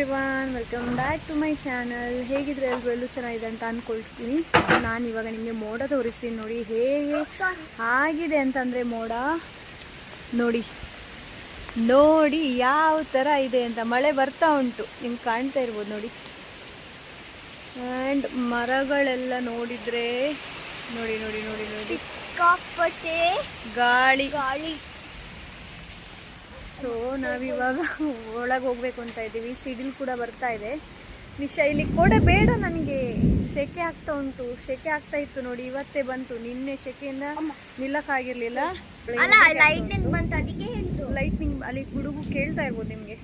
Everyone, welcome back to my channel. ಹೇಗಿದ್ರೆ ಎಲ್ಲರೂ ಚೆನ್ನಾಗಿದೆ ಅಂತ ಅಂದ್ಕೊಳ್ತೀನಿ. ಸೊ ನಾನು ಇವಾಗ ನಿಮಗೆ ಮೋಡ ತೋರಿಸ್ತೀನಿ. ನೋಡಿ ಹೇಗೆ ಆಗಿದೆ ಅಂತಂದರೆ ಮೋಡ ನೋಡಿ ನೋಡಿ ಯಾವ ಥರ ಇದೆ ಅಂತ. ಮಳೆ ಬರ್ತಾ ಉಂಟು, ನಿಮ್ಗೆ ಕಾಣ್ತಾ ಇರ್ಬೋದು ನೋಡಿ. ಆ್ಯಂಡ್ ಮರಗಳೆಲ್ಲ ನೋಡಿದರೆ ನೋಡಿ ನೋಡಿ ನೋಡಿ ನೋಡಿ ಸಿಕ್ಕಾಪಟ್ಟೆ ಗಾಳಿ. ಸೊ ನಾವಿವಾಗ ಒಳಗೆ ಹೋಗ್ಬೇಕು ಅಂತ ಇದ್ದೀವಿ. ಸಿಡಿಲು ಕೂಡ ಬರ್ತಾ ಇದೆ. ನಿಶಾ ಇಲ್ಲಿ ಕೊಡೆ ಬೇಡ, ನನಗೆ ಸೆಕೆ ಆಗ್ತಾ ಉಂಟು. ಸೆಕೆ ಆಗ್ತಾ ಇತ್ತು ನೋಡಿ, ಇವತ್ತೇ ಬಂತು. ನಿನ್ನೆ ಸೆಕೆಯಿಂದ ನಿಲ್ಲಕ್ಕಾಗಿರ್ಲಿಲ್ಲ. ಲೈಟ್ನಿಂಗ್ ಬಂತು, ಅದಕ್ಕೆ ಹೇಳಿದ್ದು. ಲೈಟ್ನಿಂಗ್ ಅಲ್ಲಿ ಗುಡುಗು ಕೇಳ್ತಾ ಇರ್ಬೋದು ನಿಮಗೆ.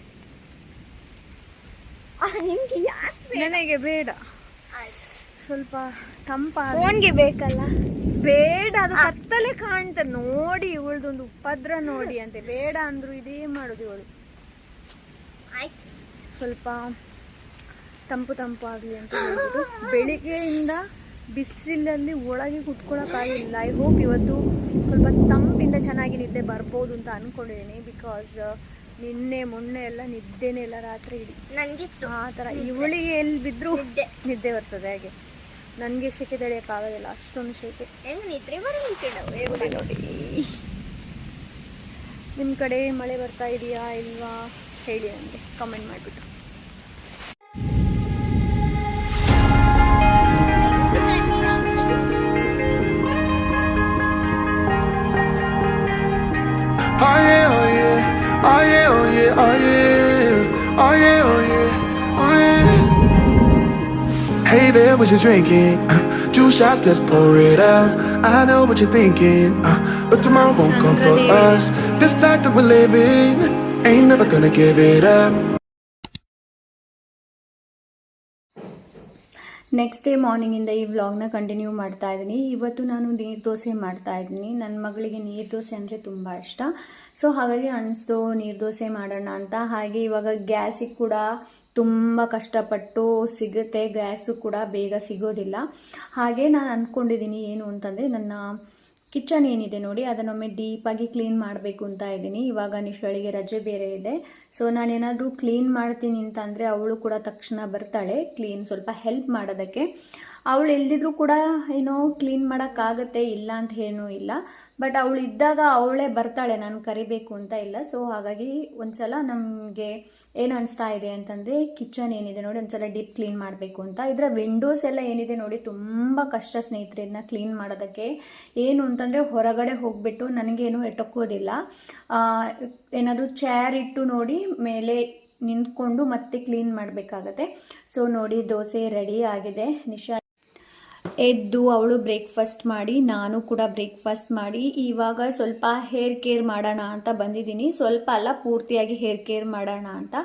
ನನಗೆ ಬೇಡ, ಸ್ವಲ್ಪ ಫೋನ್ಗೆ ಬೇಕಲ್ಲ. ಬೇಡ, ಅದು ಕತ್ತಲೆ ಕಾಣ್ತದೆ ನೋಡಿ. ಇವಳದೊಂದು ಉಪದ್ರ ನೋಡಿ ಅಂತೆ. ಬೇಡ ಅಂದ್ರು ಇದೇ ಮಾಡೋದು ಇವಳು. ಸ್ವಲ್ಪ ತಂಪು ಆಗಲಿ ಅಂತ ಹೇಳ್ಬಿಟ್ಟು ಬೆಳಿಗ್ಗೆಯಿಂದ ಬಿಸಿಲಲ್ಲಿ ಒಳಗೆ ಕುತ್ಕೊಳ್ಳೋಕ್ಕಾಗಿಲ್ಲ. ಐ ಹೋಪ್ ಇವತ್ತು ಸ್ವಲ್ಪ ತಂಪಿಂದ ಚೆನ್ನಾಗಿ ನಿದ್ದೆ ಬರ್ಬೋದು ಅಂತ ಅಂದ್ಕೊಂಡಿದ್ದೀನಿ. ಬಿಕಾಸ್ ನಿನ್ನೆ ಮೊನ್ನೆ ಎಲ್ಲ ನಿದ್ದೆನೇ ಇಲ್ಲ ರಾತ್ರಿ ಇಡೀ. ನನಗಿತ್ತು ಆ ಥರ. ಇವಳಿಗೆ ಎಲ್ಲಿ ಬಿದ್ದರೂ ನಿದ್ದೆ ಬರ್ತದೆ. ಹಾಗೆ ನನಗೆ ಸೆಕೆ ತಡೆಯೋಕ್ಕಾಗೋದಿಲ್ಲ, ಅಷ್ಟೊಂದು ಸೆಕೆ. ನೋಡಿ ನೋಡಿ, ನಿಮ್ಮ ಕಡೆ ಮಳೆ ಬರ್ತಾ ಇದೆಯಾ ಇಲ್ವಾ ಹೇಳಿ ನನಗೆ ಕಮೆಂಟ್ ಮಾಡಿಬಿಟ್ಟು. Hey there, what you drinking? 2 shots, let's pour it out. I know what you're thinking, but tomorrow won't come for us. This life that we're living, ain't never gonna give it up. Next day ಮಾರ್ನಿಂಗಿಂದ ಈ ವ್ಲಾಗ್ನ continue ಮಾಡ್ತಾ ಇದ್ದೀನಿ. ಇವತ್ತು ನಾನು ನೀರು ದೋಸೆ ಮಾಡ್ತಾ ಇದ್ದೀನಿ. ನನ್ನ ಮಗಳಿಗೆ ನೀರು ದೋಸೆ ಅಂದರೆ ತುಂಬ ಇಷ್ಟ. ಸೊ ಹಾಗಾಗಿ ಅನಿಸ್ತು ನೀರು ದೋಸೆ ಮಾಡೋಣ ಅಂತ. ಹಾಗೆ ಇವಾಗ ಗ್ಯಾಸಿಗೆ ಕೂಡ ತುಂಬ ಕಷ್ಟಪಟ್ಟು ಸಿಗುತ್ತೆ. ಗ್ಯಾಸು ಕೂಡ ಬೇಗ ಸಿಗೋದಿಲ್ಲ. ಹಾಗೆ ನಾನು ಅಂದ್ಕೊಂಡಿದ್ದೀನಿ ಏನು ಅಂತಂದರೆ, ನನ್ನ ಕಿಚನ್ ಏನಿದೆ ನೋಡಿ ಅದನ್ನೊಮ್ಮೆ ಡೀಪಾಗಿ ಕ್ಲೀನ್ ಮಾಡಬೇಕು ಅಂತ ಇದ್ದೀನಿ. ಇವಾಗ ನಿಶಾಳಿಗೆ ರಜೆ ಬೇರೆ ಇದೆ. ಸೊ ನಾನೇನಾದರೂ ಕ್ಲೀನ್ ಮಾಡ್ತೀನಿ ಅಂತಂದರೆ ಅವಳು ಕೂಡ ತಕ್ಷಣ ಬರ್ತಾಳೆ ಕ್ಲೀನ್ ಸ್ವಲ್ಪ ಹೆಲ್ಪ್ ಮಾಡೋದಕ್ಕೆ. ಅವಳು ಎಲ್ದಿದ್ರು ಕೂಡ ಏನೋ ಕ್ಲೀನ್ ಮಾಡೋಕ್ಕಾಗತ್ತೆ, ಇಲ್ಲ ಅಂತ ಏನೂ ಇಲ್ಲ. ಬಟ್ ಅವಳು ಇದ್ದಾಗ ಅವಳೇ ಬರ್ತಾಳೆ, ನಾನು ಕರಿಬೇಕು ಅಂತ ಇಲ್ಲ. ಸೊ ಹಾಗಾಗಿ ಒಂದ್ಸಲ ನಮಗೆ ಏನು ಅನಿಸ್ತಾ ಇದೆ ಅಂತಂದರೆ, ಕಿಚನ್ ಏನಿದೆ ನೋಡಿ ಒಂದ್ಸಲ ಡೀಪ್ ಕ್ಲೀನ್ ಮಾಡಬೇಕು ಅಂತ. ಇದರ ವಿಂಡೋಸ್ ಎಲ್ಲ ಏನಿದೆ ನೋಡಿ ತುಂಬ ಕಷ್ಟ ಸ್ನೇಹಿತರೆ ಇದನ್ನ ಕ್ಲೀನ್ ಮಾಡೋದಕ್ಕೆ. ಏನು ಅಂತಂದರೆ ಹೊರಗಡೆ ಹೋಗಿಬಿಟ್ಟು ನನಗೇನು ಎಟಕೋದಿಲ್ಲ. ಏನಾದರೂ ಚೇರ್ ಇಟ್ಟು ನೋಡಿ ಮೇಲೆ ನಿಂತ್ಕೊಂಡು ಮತ್ತೆ ಕ್ಲೀನ್ ಮಾಡಬೇಕಾಗತ್ತೆ. ಸೊ ನೋಡಿ ದೋಸೆ ರೆಡಿ ಆಗಿದೆ. ನಿಶಾ ಎದ್ದು ಅವಳು ಬ್ರೇಕ್ಫಾಸ್ಟ್ ಮಾಡಿ, ನಾನು ಕೂಡ ಬ್ರೇಕ್ಫಾಸ್ಟ್ ಮಾಡಿ ಇವಾಗ ಸ್ವಲ್ಪ ಹೇರ್ ಕೇರ್ ಮಾಡೋಣ ಅಂತ ಬಂದಿದ್ದೀನಿ. ಸ್ವಲ್ಪ ಅಲ್ಲ, ಪೂರ್ತಿಯಾಗಿ ಹೇರ್ ಕೇರ್ ಮಾಡೋಣ ಅಂತ.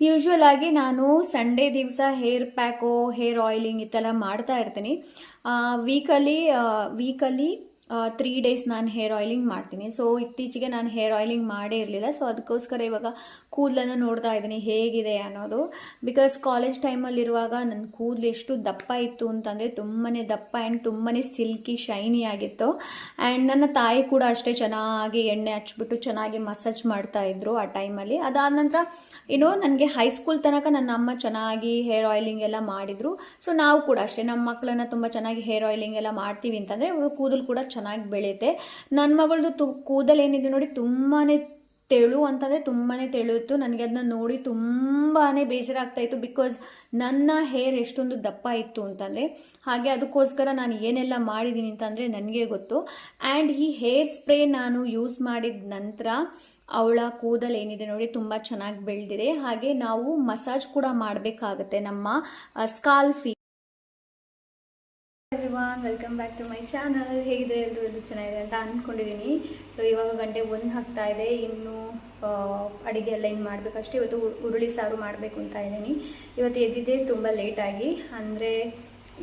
ಯೂಶ್ವಲ್ ಆಗಿ ನಾನು ಸಂಡೇ ದಿವಸ ಹೇರ್ ಪ್ಯಾಕು, ಹೇರ್ ಆಯಿಲಿಂಗ್ ಈ ಥರ ಮಾಡ್ತಾ ಇರ್ತೀನಿ. ವೀಕಲ್ಲಿ 3 ಡೇಸ್ ನಾನು ಹೇರ್ ಆಯಿಲಿಂಗ್ ಮಾಡ್ತೀನಿ. ಸೊ ಇತ್ತೀಚೆಗೆ ನಾನು ಹೇರ್ ಆಯಿಲಿಂಗ್ ಮಾಡೇ ಇರಲಿಲ್ಲ. ಸೊ ಅದಕ್ಕೋಸ್ಕರ ಇವಾಗ ಕೂದಲನ್ನು ನೋಡ್ತಾ ಇದ್ದೀನಿ ಹೇಗಿದೆ ಅನ್ನೋದು. ಬಿಕಾಸ್ ಕಾಲೇಜ್ ಟೈಮಲ್ಲಿರುವಾಗ ನನ್ನ ಕೂದಲು ಎಷ್ಟು ದಪ್ಪ ಇತ್ತು ಅಂತಂದರೆ ತುಂಬಾ ದಪ್ಪ ಆ್ಯಂಡ್ ತುಂಬಾ ಸಿಲ್ಕಿ ಶೈನಿ ಆಗಿತ್ತು. ಆ್ಯಂಡ್ ನನ್ನ ತಾಯಿ ಕೂಡ ಅಷ್ಟೇ ಚೆನ್ನಾಗಿ ಎಣ್ಣೆ ಹಚ್ಬಿಟ್ಟು ಚೆನ್ನಾಗಿ ಮಸಾಜ್ ಮಾಡ್ತಾಯಿದ್ರು ಆ ಟೈಮಲ್ಲಿ. ಅದಾದ ನಂತರ ನನಗೆ ಹೈಸ್ಕೂಲ್ ತನಕ ನನ್ನ ಅಮ್ಮ ಚೆನ್ನಾಗಿ ಹೇರ್ ಆಯಿಲಿಂಗ್ ಎಲ್ಲ ಮಾಡಿದರು. ಸೊ ನಾವು ಕೂಡ ಅಷ್ಟೇ ನಮ್ಮ ಮಕ್ಕಳನ್ನ ತುಂಬ ಚೆನ್ನಾಗಿ ಹೇರ್ ಆಯಿಲಿಂಗ್ ಎಲ್ಲ ಮಾಡ್ತೀವಿ ಅಂತಂದರೆ ಅವಳು ಕೂದಲು ಕೂಡ ಚೆನ್ನಾಗಿ ಬೆಳೆಯುತ್ತೆ. ನನ್ನ ಮಗಳದು ಕೂದಲು ಏನಿದೆ ನೋಡಿ ತುಂಬಾ ತೆಳು ಅಂತಂದರೆ ತುಂಬಾ ತೆಳು ಇತ್ತು. ನನಗೆ ಅದನ್ನ ನೋಡಿ ತುಂಬಾ ಬೇಸರ ಆಗ್ತಾಯಿತ್ತು. ಬಿಕಾಸ್ ನನ್ನ ಹೇರ್ ಎಷ್ಟೊಂದು ದಪ್ಪ ಇತ್ತು ಅಂತಂದರೆ. ಹಾಗೆ ಅದಕ್ಕೋಸ್ಕರ ನಾನು ಏನೆಲ್ಲ ಮಾಡಿದ್ದೀನಿ ಅಂತಂದರೆ ನನಗೆ ಗೊತ್ತು. ಆ್ಯಂಡ್ ಈ ಹೇರ್ ಸ್ಪ್ರೇ ನಾನು ಯೂಸ್ ಮಾಡಿದ ನಂತರ ಅವಳ ಕೂದಲು ಏನಿದೆ ನೋಡಿ ತುಂಬ ಚೆನ್ನಾಗಿ ಬೆಳೆದಿದೆ. ಹಾಗೆ ನಾವು ಮಸಾಜ್ ಕೂಡ ಮಾಡಬೇಕಾಗತ್ತೆ ನಮ್ಮ ಸ್ಕಾಲ್ಫಿ. Everyone, welcome back to my channel. ಹೇಗಿದ್ರೆ ಎಲ್ಲರೂ ಚೆನ್ನಾಗಿದೆ ಅಂತ ಅಂದ್ಕೊಂಡಿದ್ದೀನಿ. ಸೊ ಇವಾಗ 1 ಆಗ್ತಾ ಇದೆ. ಇನ್ನು ಅಡುಗೆ ಎಲ್ಲ ಏನು ಮಾಡಬೇಕಷ್ಟೇ. ಇವತ್ತು ಹುರುಳಿ ಸಾರು ಮಾಡಬೇಕು ಅಂತ ಇದ್ದೀನಿ. ಇವತ್ತು ಎದ್ದಿದ್ದೆ ತುಂಬ ಲೇಟಾಗಿ, ಅಂದರೆ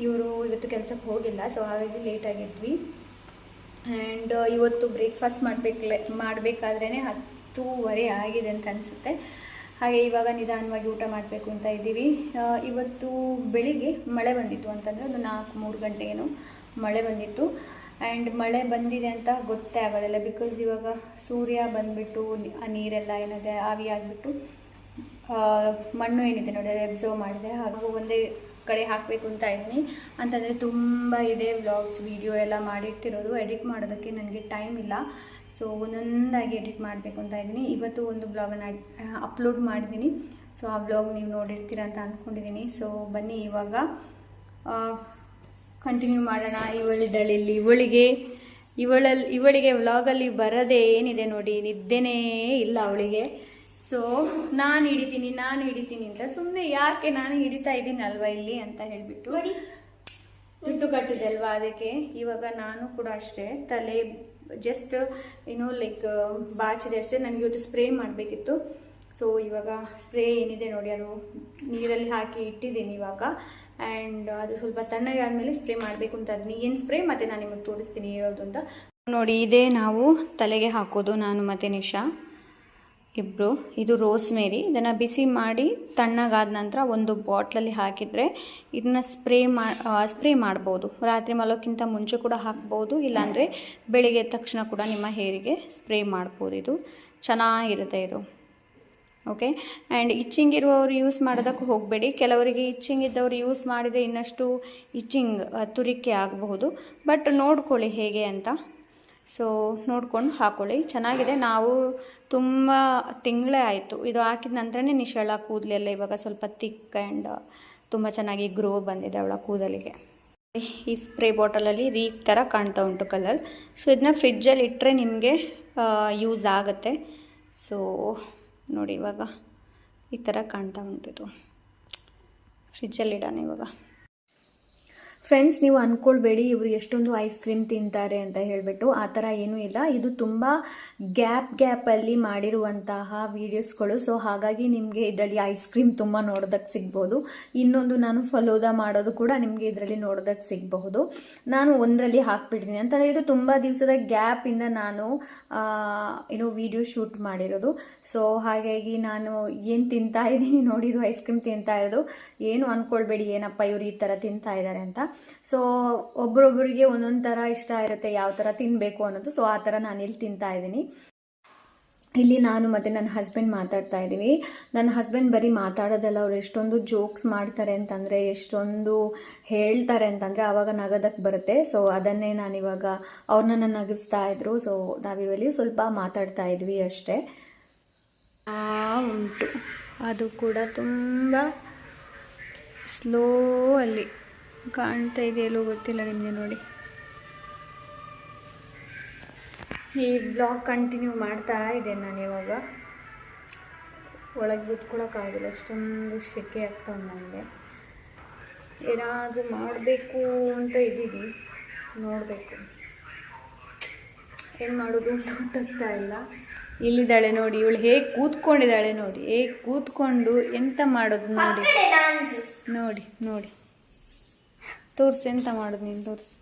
ಇವರು ಇವತ್ತು ಕೆಲಸಕ್ಕೆ ಹೋಗಿಲ್ಲ. ಸೊ ಹಾಗಾಗಿ ಲೇಟಾಗಿದ್ವಿ. ಆ್ಯಂಡ್ ಇವತ್ತು ಬ್ರೇಕ್ಫಾಸ್ಟ್ ಮಾಡಬೇಕಾದ್ರೇ 10:15 ಆಗಿದೆ ಅಂತ ಅನಿಸುತ್ತೆ. ಹಾಗೆ ಇವಾಗ ನಿಧಾನವಾಗಿ ಊಟ ಮಾಡಬೇಕು ಅಂತ ಇದ್ದೀವಿ. ಇವತ್ತು ಬೆಳಿಗ್ಗೆ ಮಳೆ ಬಂದಿತ್ತು ಅಂತಂದರೆ ಒಂದು 4-3 ಗಂಟೆಗೇನೋ ಮಳೆ ಬಂದಿತ್ತು. ಆ್ಯಂಡ್ ಮಳೆ ಬಂದಿದೆ ಅಂತ ಗೊತ್ತೇ ಆಗೋದಿಲ್ಲ. ಬಿಕಾಸ್ ಇವಾಗ ಸೂರ್ಯ ಬಂದುಬಿಟ್ಟು ಆ ನೀರೆಲ್ಲ ಏನಿದೆ ಆವಿ ಆಗಿಬಿಟ್ಟು ಮಣ್ಣು ಏನಿದೆ ನೋಡಿ ಅದು ಅಬ್ಸರ್ವ್ ಮಾಡಿದೆ, ಹಾಗೂ ಒಂದೇ ಕಡೆ ಹಾಕಬೇಕು ಅಂತ ಇದ್ದೀನಿ. ಅಂತಂದರೆ ತುಂಬ ಇದೆ ವ್ಲಾಗ್ಸ್ ವಿಡಿಯೋ ಎಲ್ಲ ಮಾಡಿಟ್ಟಿರೋದು, ಎಡಿಟ್ ಮಾಡೋದಕ್ಕೆ ನನಗೆ ಟೈಮ್ ಇಲ್ಲ. ಸೊ ಒಂದೊಂದಾಗಿ ಎಡಿಟ್ ಮಾಡಬೇಕು ಅಂತ ಇದ್ದೀನಿ. ಇವತ್ತು ಒಂದು ಬ್ಲಾಗನ್ನು ಅಪ್ಲೋಡ್ ಮಾಡಿದ್ದೀನಿ. ಸೊ ಆ ಬ್ಲಾಗ್ ನೀವು ನೋಡಿರ್ತೀರ ಅಂತ ಅಂದ್ಕೊಂಡಿದ್ದೀನಿ. ಸೊ ಬನ್ನಿ ಇವಾಗ ಕಂಟಿನ್ಯೂ ಮಾಡೋಣ. ಇವಳಿದ್ದಾಳೆ ಇಲ್ಲಿ, ಇವಳಿಗೆ ವ್ಲಾಗಲ್ಲಿ ಬರೋದೇ ಏನಿದೆ ನೋಡಿ, ನಿದ್ದೆನೇ ಇಲ್ಲ ಅವಳಿಗೆ. ಸೊ ನಾನು ಹಿಡಿತೀನಿ ಅಂತ ಸುಮ್ಮನೆ ಯಾಕೆ ನಾನು ಹಿಡಿತಾ ಇದ್ದೀನಲ್ವ ಇಲ್ಲಿ ಅಂತ ಹೇಳಿಬಿಟ್ಟು ಜುಟ್ಟು ಕಟ್ಟಿದೆ ಅಲ್ವಾ, ಅದಕ್ಕೆ ಇವಾಗ ನಾನು ಕೂಡ ಅಷ್ಟೇ ತಲೆ ಜಸ್ಟ್ ಲೈಕ್ ಬಾಚಿದೆ ಅಷ್ಟೇ. ನನಗೆ ಇವತ್ತು ಸ್ಪ್ರೇ ಮಾಡಬೇಕಿತ್ತು. ಸೊ ಇವಾಗ ಸ್ಪ್ರೇ ಏನಿದೆ ನೋಡಿ ಅದು ನೀರಲ್ಲಿ ಹಾಕಿ ಇಟ್ಟಿದ್ದೀನಿ ಇವಾಗ. ಆ್ಯಂಡ್ ಅದು ಸ್ವಲ್ಪ ತಣ್ಣಗೆ ಆದಮೇಲೆ ಸ್ಪ್ರೇ ಮಾಡಬೇಕು ಅಂತ ಅದನ್ನ ಏನು ಸ್ಪ್ರೇ ಮತ್ತು ನಾನು ನಿಮಗೆ ತೋರಿಸ್ತೀನಿ ಹೇಳೋದು ಅಂತ ನೋಡಿ. ಇದೇ ನಾವು ತಲೆಗೆ ಹಾಕೋದು, ನಾನು ಮತ್ತು ನಿಶಾ ಇಬ್ಬರು. ಇದು ರೋಸ್ಮೇರಿ, ಇದನ್ನು ಬಿಸಿ ಮಾಡಿ ತಣ್ಣಗಾದ ನಂತರ ಒಂದು ಬಾಟ್ಲಲ್ಲಿ ಹಾಕಿದರೆ ಇದನ್ನ ಸ್ಪ್ರೇ ಮಾಡ್ಬೋದು. ರಾತ್ರಿ ಮಲೋಕ್ಕಿಂತ ಮುಂಚೆ ಕೂಡ ಹಾಕ್ಬೋದು, ಇಲ್ಲಾಂದರೆ ಬೆಳಿಗ್ಗೆ ಎದ್ದ ತಕ್ಷಣ ಕೂಡ ನಿಮ್ಮ ಹೇರಿಗೆ ಸ್ಪ್ರೇ ಮಾಡ್ಬೋದು. ಇದು ಚೆನ್ನಾಗಿರುತ್ತೆ ಇದು. ಓಕೆ. ಆ್ಯಂಡ್ ಇಚ್ಚಿಂಗ್ ಇರುವವರು ಯೂಸ್ ಮಾಡೋದಕ್ಕೆ ಹೋಗಬೇಡಿ. ಕೆಲವರಿಗೆ ಇಚ್ಚಿಂಗ್ ಇದ್ದವರು ಯೂಸ್ ಮಾಡಿದರೆ ಇನ್ನಷ್ಟು ಇಚ್ಚಿಂಗ್ ತುರಿಕೆ ಆಗಬಹುದು. ಬಟ್ ನೋಡ್ಕೊಳ್ಳಿ ಹೇಗೆ ಅಂತ. ಸೊ ನೋಡ್ಕೊಂಡು ಹಾಕ್ಕೊಳ್ಳಿ, ಚೆನ್ನಾಗಿದೆ. ನಾವು ತುಂಬ ತಿಂಗಳೇ ಆಯಿತು ಇದು ಹಾಕಿದ ನಂತರನೇ ನಿಶಾಳ ಕೂದಲೆಲ್ಲ ಇವಾಗ ಸ್ವಲ್ಪ ತಿಕ್ ಆ್ಯಂಡ್ ತುಂಬ ಚೆನ್ನಾಗಿ ಗ್ರೋ ಬಂದಿದೆ ಅವಳ ಕೂದಲಿಗೆ. ಈ ಸ್ಪ್ರೇ ಬಾಟಲಲ್ಲಿ ಈ ಥರ ಕಾಣ್ತಾ ಉಂಟು ಕಲರ್. ಸೊ ಇದನ್ನ ಫ್ರಿಜ್ಜಲ್ಲಿ ಇಟ್ಟರೆ ನಿಮಗೆ ಯೂಸ್ ಆಗುತ್ತೆ. ಸೊ ನೋಡಿ ಇವಾಗ ಈ ಥರ ಕಾಣ್ತಾ ಉಂಟು. ಇದು ಫ್ರಿಜ್ಜಲ್ಲಿ ಇಡೋಣ ಇವಾಗ. ಫ್ರೆಂಡ್ಸ್, ನೀವು ಅಂದ್ಕೊಳ್ಬೇಡಿ ಇವರು ಎಷ್ಟೊಂದು ಐಸ್ ಕ್ರೀಮ್ ತಿಂತಾರೆ ಅಂತ ಹೇಳಿಬಿಟ್ಟು, ಆ ಥರ ಏನೂ ಇಲ್ಲ. ಇದು ತುಂಬ ಗ್ಯಾಪಲ್ಲಿ ಮಾಡಿರುವಂತಹ ವೀಡಿಯೋಸ್ಗಳು. ಸೊ ಹಾಗಾಗಿ ನಿಮಗೆ ಇದರಲ್ಲಿ ಐಸ್ ಕ್ರೀಮ್ ತುಂಬ ನೋಡೋದಕ್ಕೆ ಸಿಗ್ಬೋದು. ಇನ್ನೊಂದು ನಾನು ಫಲೂದಾ ಮಾಡೋದು ಕೂಡ ನಿಮಗೆ ಇದರಲ್ಲಿ ನೋಡೋದಕ್ಕೆ ಸಿಗಬಹುದು. ನಾನು ಒಂದರಲ್ಲಿ ಹಾಕ್ಬಿಟ್ಟಿದ್ದೀನಿ ಅಂತಂದರೆ ಇದು ತುಂಬ ದಿವಸದ ಗ್ಯಾಪಿಂದ ನಾನು ವಿಡಿಯೋ ಶೂಟ್ ಮಾಡಿರೋದು. ಸೊ ಹಾಗಾಗಿ ನಾನು ಏನು ತಿಂತಾ ಇದ್ದೀನಿ ನೋಡಿ, ಇದು ಐಸ್ ಕ್ರೀಮ್ ತಿಂತಾ ಇರೋದು. ಏನು ಅಂದ್ಕೊಳ್ಬೇಡಿ ಏನಪ್ಪ ಇವರು ಈ ಥರ ತಿಂತಾ ಇದ್ದಾರೆ ಅಂತ. ಸೊ ಒಬ್ರೊಬ್ರಿಗೆ ಒಂದೊಂದು ಥರ ಇಷ್ಟ ಇರುತ್ತೆ ಯಾವ ಥರ ತಿನ್ನಬೇಕು ಅನ್ನೋದು. ಸೊ ಆ ಥರ ನಾನು ಇಲ್ಲಿ ತಿಂತಾ ಇದ್ದೀನಿ. ಇಲ್ಲಿ ನಾನು ಮತ್ತು ನನ್ನ ಹಸ್ಬೆಂಡ್ ಮಾತಾಡ್ತಾ ಇದ್ದೀವಿ. ನನ್ನ ಹಸ್ಬೆಂಡ್ ಬರೀ ಮಾತಾಡೋದಲ್ಲ, ಅವ್ರು ಎಷ್ಟೊಂದು ಜೋಕ್ಸ್ ಮಾಡ್ತಾರೆ ಅಂತಂದರೆ, ಎಷ್ಟೊಂದು ಹೇಳ್ತಾರೆ ಅಂತಂದರೆ ಆವಾಗ ನಗೋದಕ್ಕೆ ಬರುತ್ತೆ. ಸೊ ಅದನ್ನೇ ನಾನಿವಾಗ ಅವ್ರನ್ನ ನಗಿಸ್ತಾ ಇದ್ರು. ಸೊ ನಾವಿವಲ್ಲಿ ಸ್ವಲ್ಪ ಮಾತಾಡ್ತಾ ಇದ್ವಿ ಅಷ್ಟೇ. ಉಂಟು ಅದು ಕೂಡ ತುಂಬ ಸ್ಲೋ ಅಲ್ಲಿ ಕಾಣ್ತಾ ಇದೆಯಲ್ಲೋ ಗೊತ್ತಿಲ್ಲ ನಿಮಗೆ. ನೋಡಿ, ಈ ಬ್ಲಾಗ್ ಕಂಟಿನ್ಯೂ ಮಾಡ್ತಾ ಇದೆ. ನಾನು ಇವಾಗ ಒಳಗೆ ಕೂತ್ಕೊಳ್ಳೋಕ್ಕಾಗಿಲ್ಲ, ಅಷ್ಟೊಂದು ಸೆಕೆ ಆಗ್ತಾ ಉಂಟು ನನಗೆ. ಏನಾದರೂ ಮಾಡಬೇಕು ಅಂತ ಇದ್ದೀವಿ, ನೋಡಬೇಕು ಏನು ಮಾಡೋದು ಅಂತ ಗೊತ್ತಾಗ್ತಾ ಇಲ್ಲ. ಇಲ್ಲಿದ್ದಾಳೆ ನೋಡಿ, ಇವಳು ಹೇಗೆ ಕೂತ್ಕೊಂಡಿದ್ದಾಳೆ ನೋಡಿ, ಹೇಗೆ ಕೂತ್ಕೊಂಡು ಎಂತ ಮಾಡೋದು ನೋಡಿ ನೋಡಿ ನೋಡಿ ತೋರಿಸು, ಎಂತ ಮಾಡೋದು ನೀನು ತೋರಿಸು.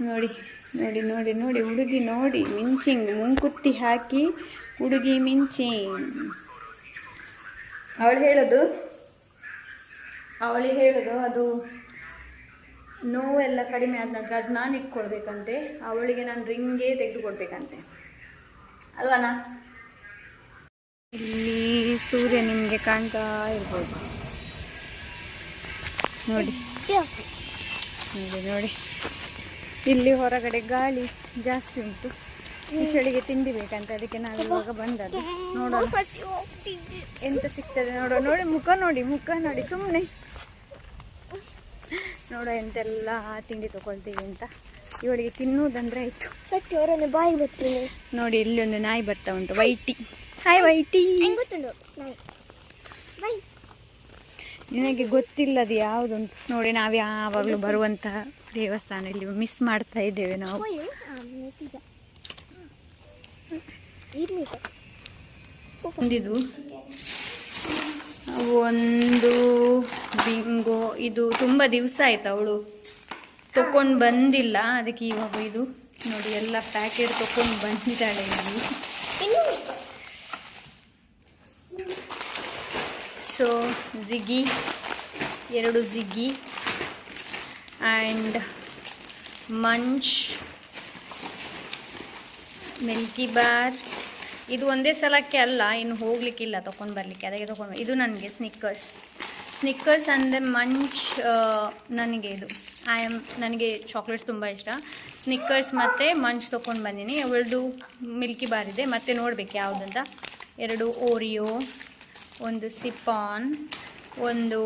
ನೋಡಿ ನೋಡಿ ನೋಡಿ ನೋಡಿ ಹುಡುಗಿ ನೋಡಿ, ಮಿಂಚಿಂಗ್ ಮುಂಕುತ್ತಿ ಹಾಕಿ ಹುಡುಗಿ ಮಿಂಚಿಂಗ್. ಅವಳಿಗೆ ಹೇಳೋದು ಅದು ನೋವೆಲ್ಲ ಕಡಿಮೆ ಆದ ನಂತರ ಅದು ನಾನು ಇಟ್ಕೊಳ್ಬೇಕಂತೆ, ಅವಳಿಗೆ ನಾನು ರಿಂಗೇ ತೆಗೆದುಕೊಡ್ಬೇಕಂತೆ ಅಲ್ವಾನಾ. ಇಲ್ಲಿ ಸೂರ್ಯ ನಿಮಗೆ ಕಾಣ್ತಾ ಇರ್ಬೋದು ನೋಡಿ ನೋಡಿ ನೋಡಿ. ಇಲ್ಲಿ ಹೊರಗಡೆ ಗಾಳಿ ಜಾಸ್ತಿ ಉಂಟು. ವಿಶಳಿಗೆ ತಿಂಡಿ ಬೇಕಂತ, ಅದಕ್ಕೆ ನಾವು ಇವಾಗ ಬಂದದ್ದು. ನೋಡೋಣ ಎಂತ ಸಿಗ್ತದೆ ನೋಡೋಣ. ನೋಡಿ ಮುಖ ನೋಡಿ ಸುಮ್ಮನೆ ನೋಡೋ ಎಂತೆಲ್ಲ ತಿಂಡಿ ತಗೊಳ್ತೀವಿ ಅಂತ. ಇವಳಿಗೆ ತಿನ್ನುವುದಂದ್ರೆ ಆಯಿತು. ಸತ್ಯ ಅವರನ್ನು ಬಾಯಿ ಬರ್ತೀನಿ ನೋಡಿ, ಇಲ್ಲಿ ಒಂದು ನಾಯಿ ಬರ್ತಾ ಉಂಟು, ವೈಟಿ. ಹಾಯ್ ವೈಟಿ. ನಿನಗೆ ಗೊತ್ತಿಲ್ಲದು ಯಾವುದುಂಟು ನೋಡಿ. ನಾವು ಯಾವಾಗಲೂ ಬರುವಂತಹ ದೇವಸ್ಥಾನ ಇಲ್ಲಿ ಮಿಸ್ ಮಾಡ್ತಾ ಇದ್ದೇವೆ ನಾವು. ಒಂದಿದು ಒಂದು ಬಿಂಗೋ, ಇದು ತುಂಬ ದಿವಸ ಆಯ್ತು ಅವಳು ತಗೊಂಡು ಬಂದಿಲ್ಲ, ಅದಕ್ಕೆ ಇವಾಗ ಇದು ನೋಡಿ ಎಲ್ಲ ಪ್ಯಾಕೆಟ್ ತಗೊಂಡು ಬಂದಿದ್ದಾಳೆ ಇಲ್ಲಿ. ಸೊ ಜಿಗಿ, 2 ಜಿಗಿ ಆ್ಯಂಡ್ ಮಂಚ್, ಮಿಲ್ಕಿ ಬಾರ್. ಇದು ಒಂದೇ ಸಲಕ್ಕೆ ಅಲ್ಲ, ಇನ್ನು ಹೋಗ್ಲಿಕ್ಕಿಲ್ಲ ತೊಗೊಂಡು ಬರಲಿಕ್ಕೆ, ಅದಕ್ಕೆ ತೊಗೊಂಡು. ಇದು ನನಗೆ ಸ್ನಿಕ್ಕರ್ಸ್ ಅಂದರೆ ಮಂಚ್. ನನಗೆ ಚಾಕ್ಲೇಟ್ಸ್ ತುಂಬ ಇಷ್ಟ. ಸ್ನಿಕ್ಕರ್ಸ್ ಮತ್ತು ಮಂಚ್ ತೊಗೊಂಡು ಬಂದೀನಿ. ಅವಳದು ಮಿಲ್ಕಿ ಬಾರ್ ಇದೆ, ಮತ್ತೆ ನೋಡ್ಬೇಕು ಯಾವುದಂತ. 2 ಓರಿಯೋ, ಒಂದು ಸಿಪಾನ್, ಒಂದು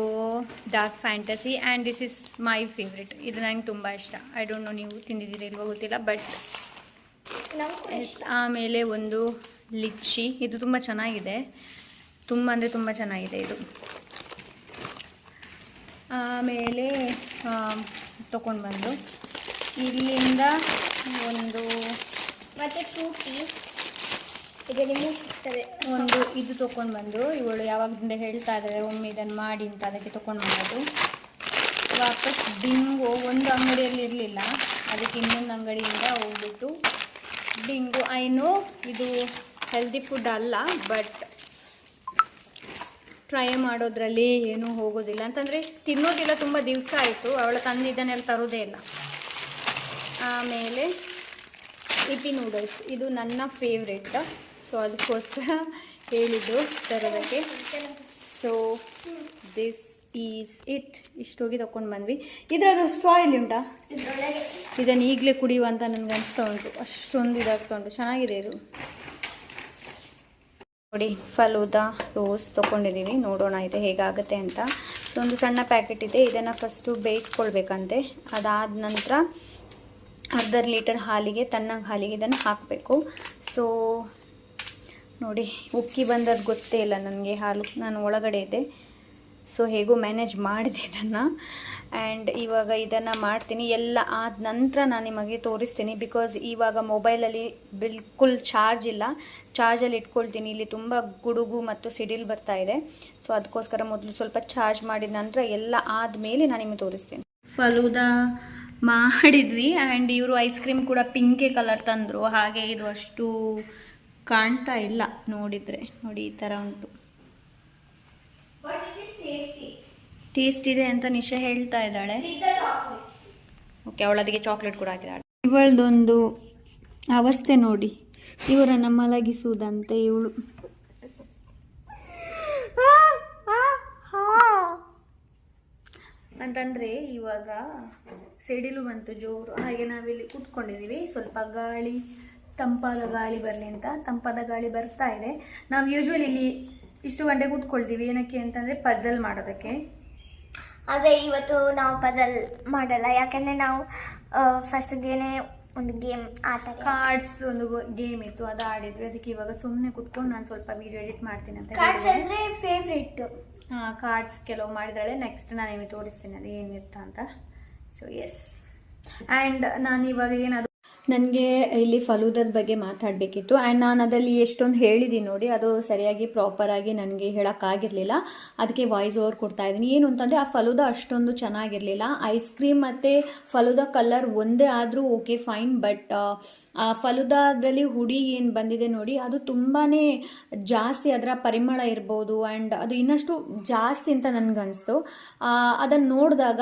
dark fantasy, and this is my favourite. ಇದು ನನಗೆ ತುಂಬ ಇಷ್ಟ. ಐ ಡೋಂಟ್ ನೋ ನೀವು ತಿಂದಿದ್ದೀರಿ ಇಲ್ವೋ ಗೊತ್ತಿಲ್ಲ, ಬಟ್ ಆಮೇಲೆ ಒಂದು ಲಿಚ್ಚಿ. ಇದು ತುಂಬ ಚೆನ್ನಾಗಿದೆ, ತುಂಬ ಅಂದರೆ ತುಂಬ ಚೆನ್ನಾಗಿದೆ ಇದು. ಆಮೇಲೆ ತೊಗೊಂಡು ಬಂದು ಇಲ್ಲಿಂದ ಒಂದು ಮತ್ತೆ ಫ್ರೂಟಿ ಈಗ ನಿಮಗೆ ಸಿಗ್ತದೆ. ಒಂದು ಇದು ತೊಗೊಂಡು ಬಂದು, ಇವಳು ಯಾವಾಗದಿಂದ ಹೇಳ್ತಾ ಇದ್ದಾರೆ ಒಮ್ಮೆ ಇದನ್ನು ಮಾಡಿ ಅಂತ, ಅದಕ್ಕೆ ತೊಗೊಂಡು ಬಂದದ್ದು. ವಾಪಸ್ ಡಿಂಗು ಒಂದು ಅಂಗಡಿಯಲ್ಲಿ ಇರಲಿಲ್ಲ, ಅದಕ್ಕೆ ಇನ್ನೊಂದು ಅಂಗಡಿಯಿಂದ ಹೋಗ್ಬಿಟ್ಟು ಡಿಂಗು. ಐ ನೋ ಇದು ಹೆಲ್ದಿ ಫುಡ್ ಅಲ್ಲ, ಬಟ್ ಟ್ರೈ ಮಾಡೋದ್ರಲ್ಲಿ ಏನೂ ಹೋಗೋದಿಲ್ಲ, ಅಂತಂದರೆ ತಿನ್ನೋದಿಲ್ಲ. ತುಂಬ ದಿವಸ ಆಯಿತು, ಅವಳ ತಂದಿದ್ದನ್ನೆಲ್ಲ ತರೋದೇ ಇಲ್ಲ. ಆಮೇಲೆ ಇಪಿ ನೂಡಲ್ಸ್, ಇದು ನನ್ನ ಫೇವ್ರೆಟ್, ಸೊ ಅದಕ್ಕೋಸ್ಕರ ಹೇಳಿದ್ದು ತರೋದಕ್ಕೆ. So this is it. ಇಷ್ಟೋಗಿ ತೊಗೊಂಡು ಬಂದ್ವಿ. ಇದರದ್ದು ಸ್ಟ್ರಾ ಇಲ್ಲಿ ಉಂಟಾ? ಇದನ್ನು ಈಗಲೇ ಕುಡಿಯುವಂತ ನನಗೆ ಅನಿಸ್ತಾ ಉಂಟು, ಅಷ್ಟೊಂದು ಇದಾಗ್ತಾ ಉಂಟು. ಚೆನ್ನಾಗಿದೆ ಇದು ನೋಡಿ. ಫಲೂದಾ ರೋಸ್ ತೊಗೊಂಡಿದ್ದೀವಿ, ನೋಡೋಣ ಇದು ಹೇಗಾಗುತ್ತೆ ಅಂತ. ಒಂದು ಸಣ್ಣ ಪ್ಯಾಕೆಟ್ ಇದೆ, ಇದನ್ನು ಫಸ್ಟು ಬೇಯಿಸ್ಕೊಳ್ಬೇಕಂತೆ. ಅದಾದ ನಂತರ 1/2 ಲೀಟರ್ ಹಾಲಿಗೆ, ತಣ್ಣಗೆ ಹಾಲಿಗೆ ಇದನ್ನು ಹಾಕಬೇಕು. ಸೊ ನೋಡಿ, ಉಕ್ಕಿ ಬಂದದ್ದು ಗೊತ್ತೇ ಇಲ್ಲ ನನಗೆ ಹಾಲು. ನಾನು ಒಳಗಡೆ ಇದ್ದೆ, ಸೊ ಹೇಗೂ ಮ್ಯಾನೇಜ್ ಮಾಡಿದೆ ಇದನ್ನು. ಆ್ಯಂಡ್ ಇವಾಗ ಇದನ್ನು ಮಾಡ್ತೀನಿ. ಎಲ್ಲ ಆದ ನಂತರ ನಾನು ನಿಮಗೆ ತೋರಿಸ್ತೀನಿ, ಬಿಕಾಸ್ ಇವಾಗ ಮೊಬೈಲಲ್ಲಿ ಬಿಲ್ಕುಲ್ ಚಾರ್ಜ್ ಇಲ್ಲ. ಚಾರ್ಜಲ್ಲಿ ಇಟ್ಕೊಳ್ತೀನಿ. ಇಲ್ಲಿ ತುಂಬ ಗುಡುಗು ಮತ್ತು ಸಿಡಿಲು ಬರ್ತಾ ಇದೆ, ಸೊ ಅದಕ್ಕೋಸ್ಕರ ಮೊದಲು ಸ್ವಲ್ಪ ಚಾರ್ಜ್ ಮಾಡಿದ ನಂತರ ಎಲ್ಲ ಆದಮೇಲೆ ನಾನು ನಿಮಗೆ ತೋರಿಸ್ತೀನಿ. ಫಲೂದಾ ಮಾಡಿದ್ವಿ, ಆ್ಯಂಡ್ ಇವರು ಐಸ್ ಕ್ರೀಮ್ ಕೂಡ ಪಿಂಕೆ ಕಲರ್ ತಂದರು. ಹಾಗೆ ಇದು ಅಷ್ಟು ಕಾಣ್ತಾ ಇಲ್ಲ ನೋಡಿದರೆ. ನೋಡಿ ಈ ಥರ ಉಂಟು. ಟೇಸ್ಟ್ ಇದೆ ಅಂತ ನಿಶಾ ಹೇಳ್ತಾ ಇದ್ದಾಳೆ. ಓಕೆ, ಅವಳದಿಗೆ ಚಾಕ್ಲೇಟ್ ಕೂಡ ಹಾಕಿದ್ದಾಳೆ. ಇವಳದೊಂದು ಅವಸ್ಥೆ ನೋಡಿ, ಇವರನ್ನು ಮಲಗಿಸುವುದಂತೆ ಇವಳು. ಅಂತಂದರೆ ಇವಾಗ ಸಿಡಿಲು ಬಂತು ಜೋರು, ಹಾಗೆ ನಾವಿಲ್ಲಿ ಕೂತ್ಕೊಂಡಿದ್ದೀವಿ. ಸ್ವಲ್ಪ ಗಾಳಿ, ತಂಪಾದ ಗಾಳಿ ಬರಲಿ ಅಂತ. ತಂಪಾದ ಗಾಳಿ ಬರ್ತಾ ಇದೆ. ನಾವು ಯೂಶ್ವಲಿ ಇಲ್ಲಿ ಇಷ್ಟು ಗಂಟೆ ಕೂತ್ಕೊಳ್ತೀವಿ. ಏನಕ್ಕೆ ಅಂತಂದರೆ ಪಜಲ್ ಮಾಡೋದಕ್ಕೆ. ಆದರೆ ಇವತ್ತು ನಾವು ಪಜಲ್ ಮಾಡಲ್ಲ, ಯಾಕಂದರೆ ನಾವು ಫಸ್ಟ್ಗೇನೆ ಒಂದು ಗೇಮ್ ಆಟ, ಕಾರ್ಡ್ಸ್ ಒಂದು ಗೇಮ್ ಇತ್ತು, ಅದು ಆಡಿದ್ವಿ. ಅದಕ್ಕೆ ಇವಾಗ ಸುಮ್ಮನೆ ಕೂತ್ಕೊಂಡು ನಾನು ಸ್ವಲ್ಪ ವಿಡಿಯೋ ಎಡಿಟ್ ಮಾಡ್ತೀನಿ ಅಂತ. ಕಾರ್ಡ್ಸ್ ಅಂದರೆ ಫೇವ್ರೇಟ್. ಕಾರ್ಡ್ಸ್ ಕೆಲವು ಮಾಡಿದಾಳೆ. ನೆಕ್ಸ್ಟ್ ನಾನು ನಿಮಗೆ ತೋರಿಸ್ತೀನಿ ಅದು ಏನಿತ್ತ ಅಂತ. ಸೊ ಎಸ್, ಆ್ಯಂಡ್ ನಾನು ಇವಾಗ ಏನಾದರೂ ನನಗೆ ಇಲ್ಲಿ ಫಲೂದದ ಬಗ್ಗೆ ಮಾತಾಡಬೇಕಿತ್ತು. ಆ್ಯಂಡ್ ನಾನು ಅದರಲ್ಲಿ ಎಷ್ಟೊಂದು ಹೇಳಿದ್ದೀನಿ ನೋಡಿ, ಅದು ಸರಿಯಾಗಿ ಪ್ರಾಪರಾಗಿ ನನಗೆ ಹೇಳೋಕ್ಕಾಗಿರಲಿಲ್ಲ. ಅದಕ್ಕೆ ವಾಯ್ಸ್ ಓವರ್ ಕೊಡ್ತಾ ಇದ್ದೀನಿ. ಏನು ಅಂತಂದರೆ ಆ ಫಲೂದಾ ಅಷ್ಟೊಂದು ಚೆನ್ನಾಗಿರಲಿಲ್ಲ. ಐಸ್ ಕ್ರೀಮ್ ಮತ್ತು ಫಲೂದಾ ಕಲರ್ ಒಂದೇ ಆದರೂ ಓಕೆ ಫೈನ್, ಬಟ್ ಆ ಫಲೂದಾದಲ್ಲಿ ಹುಡಿ ಏನು ಬಂದಿದೆ ನೋಡಿ, ಅದು ತುಂಬಾ ಜಾಸ್ತಿ ಅದರ ಪರಿಮಳ ಇರ್ಬೋದು. ಆ್ಯಂಡ್ ಅದು ಇನ್ನಷ್ಟು ಜಾಸ್ತಿ ಅಂತ ನನಗನ್ನಿಸ್ತು. ಅದನ್ನು ನೋಡಿದಾಗ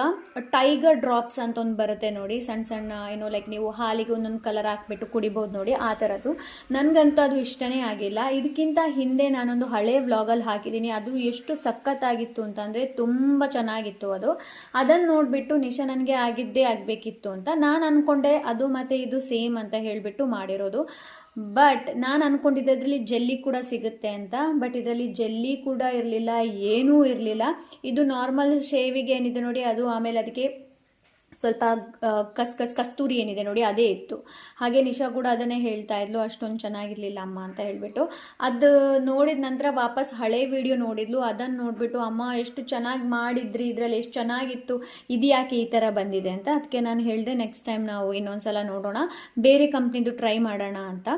ಟೈಗರ್ ಡ್ರಾಪ್ಸ್ ಅಂತ ಒಂದು ಬರುತ್ತೆ ನೋಡಿ, ಸಣ್ಣ ಸಣ್ಣ ಏನೋ ಲೈಕ್ ನೀವು ಹಾಲಿಗೆ ಒಂದೊಂದು ಕಲರ್ ಹಾಕ್ಬಿಟ್ಟು ಕುಡಿಬೋದು ನೋಡಿ, ಆ ಥರದ್ದು. ನನಗಂತೂ ಅದು ಇಷ್ಟನೇ ಆಗಿಲ್ಲ. ಇದಕ್ಕಿಂತ ಹಿಂದೆ ನಾನೊಂದು ಹಳೆ ವ್ಲಾಗಲ್ಲಿ ಹಾಕಿದ್ದೀನಿ, ಅದು ಎಷ್ಟು ಸಖತ್ತಾಗಿತ್ತು ಅಂತಂದರೆ ತುಂಬ ಚೆನ್ನಾಗಿತ್ತು ಅದು. ಅದನ್ನು ನೋಡಿಬಿಟ್ಟು ನಿಶಾ ನನಗೆ ಆಗಿದ್ದೇ ಆಗಬೇಕಿತ್ತು ಅಂತ ನಾನು ಅಂದ್ಕೊಂಡೆ. ಅದು ಮತ್ತು ಇದು ಸೇಮ್ ಅಂತ ಹೇಳಿಬಿಟ್ಟು ಮಾಡಿರೋದು. ಬಟ್ ನಾನು ಅಂದ್ಕೊಂಡಿದ್ದರಲ್ಲಿ ಜೆಲ್ಲಿ ಕೂಡ ಸಿಗುತ್ತೆ ಅಂತ, ಬಟ್ ಇದರಲ್ಲಿ ಜೆಲ್ಲಿ ಕೂಡ ಇರಲಿಲ್ಲ, ಏನೂ ಇರಲಿಲ್ಲ. ಇದು ನಾರ್ಮಲ್ ಶೇವಿಗೆ ಏನಿದೆ ನೋಡಿ ಅದು, ಆಮೇಲೆ ಅದಕ್ಕೆ ಸ್ವಲ್ಪ ಕಸ್ತೂರಿ ಏನಿದೆ ನೋಡಿ ಅದೇ ಇತ್ತು. ಹಾಗೆ ನಿಶಾ ಕೂಡ ಅದನ್ನೇ ಹೇಳ್ತಾ ಇದ್ಲು, ಅಷ್ಟೊಂದು ಚೆನ್ನಾಗಿರಲಿಲ್ಲ ಅಮ್ಮ ಅಂತ ಹೇಳಿಬಿಟ್ಟು. ಅದು ನೋಡಿದ ನಂತರ ವಾಪಸ್ ಹಳೆ ವಿಡಿಯೋ ನೋಡಿದ್ಲು. ಅದನ್ನು ನೋಡಿಬಿಟ್ಟು ಅಮ್ಮ ಎಷ್ಟು ಚೆನ್ನಾಗಿ ಮಾಡಿದ್ರಿ, ಇದರಲ್ಲಿ ಎಷ್ಟು ಚೆನ್ನಾಗಿತ್ತು, ಇದು ಯಾಕೆ ಈ ಥರ ಬಂದಿದೆ ಅಂತ. ಅದಕ್ಕೆ ನಾನು ಹೇಳಿದೆ ನೆಕ್ಸ್ಟ್ ಟೈಮ್ ನಾವು ಇನ್ನೊಂದು ಸಲ ನೋಡೋಣ, ಬೇರೆ ಕಂಪ್ನಿದು ಟ್ರೈ ಮಾಡೋಣ ಅಂತ.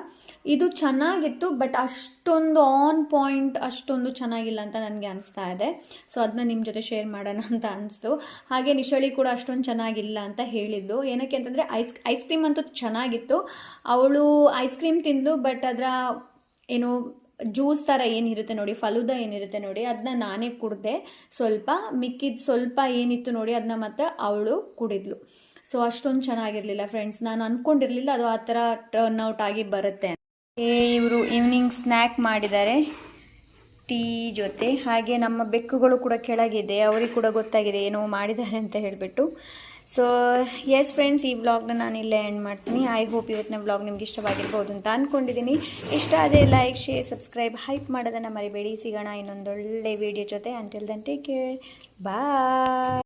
ಇದು ಚೆನ್ನಾಗಿತ್ತು, ಬಟ್ ಅಷ್ಟೊಂದು ಆನ್ ಪಾಯಿಂಟ್ ಅಷ್ಟೊಂದು ಚೆನ್ನಾಗಿಲ್ಲ ಅಂತ ನನಗೆ ಅನಿಸ್ತಾ ಇದೆ. ಸೊ ಅದನ್ನ ನಿಮ್ಮ ಜೊತೆ ಶೇರ್ ಮಾಡೋಣ ಅಂತ ಅನಿಸ್ತು. ಹಾಗೆ ನಿಶಾಳಿ ಕೂಡ ಅಷ್ಟೊಂದು ಚೆನ್ನಾಗಿಲ್ಲ ಅಂತ ಹೇಳಿದ್ಲು. ಏನಕ್ಕೆ ಅಂತಂದರೆ ಐಸ್ ಕ್ರೀಮ್ ಅಂತೂ ಚೆನ್ನಾಗಿತ್ತು. ಅವಳು ಐಸ್ ಕ್ರೀಮ್ ತಿಂದ್ಲು, ಬಟ್ ಅದರ ಏನೋ ಜ್ಯೂಸ್ ಥರ ಏನಿರುತ್ತೆ ನೋಡಿ, ಫಲೂದಾ ಏನಿರುತ್ತೆ ನೋಡಿ, ಅದನ್ನ ನಾನೇ ಕುಡಿದೆ ಸ್ವಲ್ಪ. ಮಿಕ್ಕಿದ ಸ್ವಲ್ಪ ಏನಿತ್ತು ನೋಡಿ ಅದನ್ನ ಮತ್ತೆ ಅವಳು ಕುಡಿದ್ಲು. ಸೊ ಅಷ್ಟೊಂದು ಚೆನ್ನಾಗಿರಲಿಲ್ಲ ಫ್ರೆಂಡ್ಸ್. ನಾನು ಅಂದ್ಕೊಂಡಿರಲಿಲ್ಲ ಅದು ಆ ಥರ ಟರ್ನ್ಔಟ್ ಆಗಿ ಬರುತ್ತೆ. ಇವರು ಈವ್ನಿಂಗ್ ಸ್ನ್ಯಾಕ್ ಮಾಡಿದ್ದಾರೆ ಟೀ ಜೊತೆ. ಹಾಗೆ ನಮ್ಮ ಬೆಕ್ಕುಗಳು ಕೂಡ ಕೆಳಗಿದೆ, ಅವ್ರಿಗೆ ಕೂಡ ಗೊತ್ತಾಗಿದೆ ಏನೋ ಮಾಡಿದ್ದಾರೆ ಅಂತ ಹೇಳಿಬಿಟ್ಟು. ಸೊ ಎಸ್ ಫ್ರೆಂಡ್ಸ್, ಈ ವ್ಲಾಗ್ನ ನಾನು ಇಲ್ಲೇ ಎಂಡ್ ಮಾಡ್ತೀನಿ. ಐ ಹೋಪ್ ಇವತ್ತಿನ ವ್ಲಾಗ್ ನಿಮ್ಗೆ ಇಷ್ಟವಾಗಿರ್ಬೋದು ಅಂತ ಅಂದ್ಕೊಂಡಿದ್ದೀನಿ. ಇಷ್ಟ ಅದೇ ಲೈಕ್, ಶೇರ್, ಸಬ್ಸ್ಕ್ರೈಬ್, ಹೈಪ್ ಮಾಡೋದನ್ನು ಮರಿಬೇಡಿ. ಸಿಗೋಣ ಇನ್ನೊಂದೊಳ್ಳೆ ವಿಡಿಯೋ ಜೊತೆ. ಅಂಟಿಲ್ ದೆನ್ ಟೇಕ್ ಕೇರ್, ಬಾಯ್.